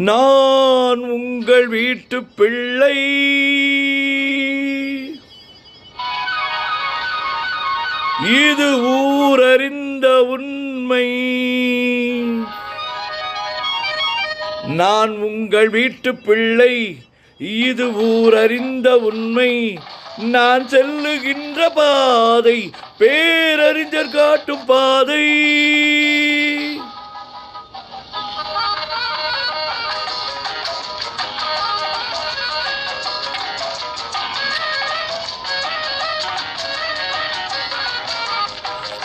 நான் உங்கள் வீட்டு பிள்ளை, இது ஊரறிந்த உண்மை. நான் உங்கள் வீட்டு பிள்ளை, இது ஊரறிந்த உண்மை. நான் செல்லுகின்ற பாதை பேரறிஞர் காட்டும் பாதை.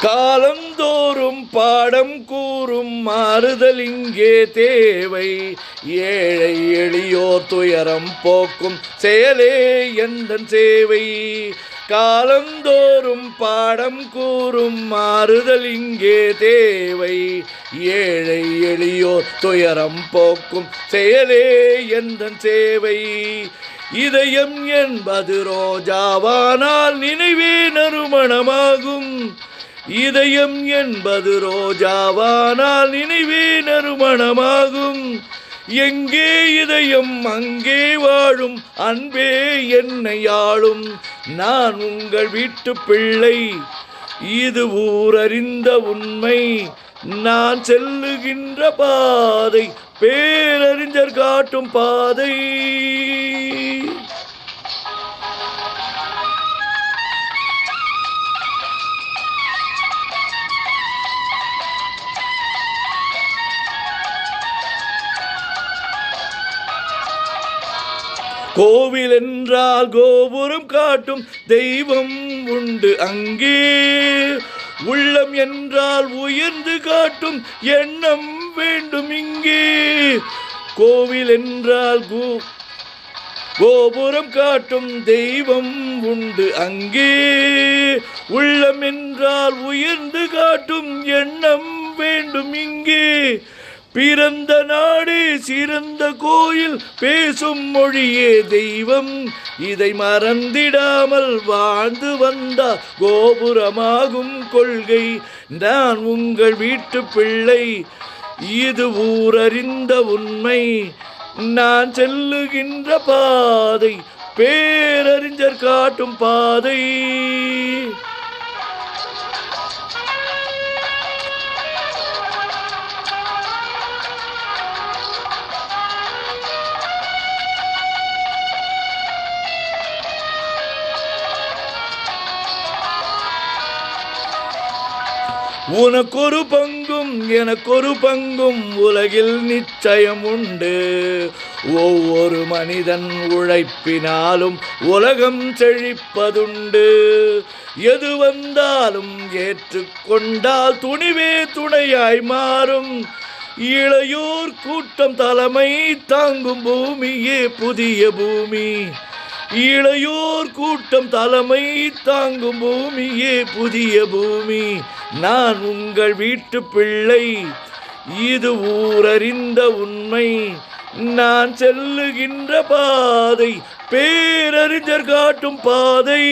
காலந்தோறும் பாடம் கூறும் மாறுதல் இங்கே தேவை. ஏழை எளியோர் துயரம் போக்கும் செயலே எந்தன் சேவை. காலந்தோறும் பாடம் கூறும் மாறுதல் இங்கே தேவை. ஏழை எளியோர் துயரம் போக்கும் செயலே எந்தன் சேவை. இதயம் என்பது ரோஜாவானால் நினைவே நறுமணமாகும். இதயம் என்பது ரோஜாவானால் நினைவே நறுமணமாகும். எங்கே இதயம் அங்கே வாழும் அன்பே என்னை ஆளும். நான் உங்கள் வீட்டு பிள்ளை, இது ஊரறிந்த உண்மை. நான் செல்லுகின்ற பாதை பேரறிஞர் காட்டும் பாதை. கோவில் என்றால் கோபுரம் காட்டும் தெய்வம் உண்டு அங்கே. உள்ளம் என்றால் உயர்ந்து காட்டும் எண்ணம் வேண்டும் இங்கே. கோவில் என்றால் கோபுரம் காட்டும் தெய்வம் உண்டு அங்கே. உள்ளம் என்றால் உயர்ந்து காட்டும் எண்ணம் வேண்டும் இங்கே. பிறந்த நாடு சிறந்த கோயில், பேசும் மொழியே தெய்வம். இதை மறந்திடாமல் வாழ்ந்து வந்தால் கோபுரமாகும் கொள்கை. நான் உங்கள் வீட்டு பிள்ளை, இது ஊரறிந்த உண்மை. நான் செல்லுகின்ற பாதை பேரறிஞர் காட்டும் பாதை. உனக்கொரு பங்கும் எனக்கொரு பங்கும் உலகில் நிச்சயம் உண்டு. ஒவ்வொரு மனிதன் உழைப்பினாலும் உலகம் செழிப்பதுண்டு. எது வந்தாலும் ஏற்றுக்கொண்டால் துணிவே துணையாய் மாறும். இளையோர் கூட்டம் தலைமை தாங்கும் பூமியே புதிய பூமி. இளையோர் கூட்டம் தலைமை தாங்கும் பூமியே புதிய பூமி. நான் உங்கள் வீட்டு பிள்ளை, இது ஊரறிந்த உண்மை. நான் செல்லுகின்ற பாதை பேரறிஞர் காட்டும் பாதை.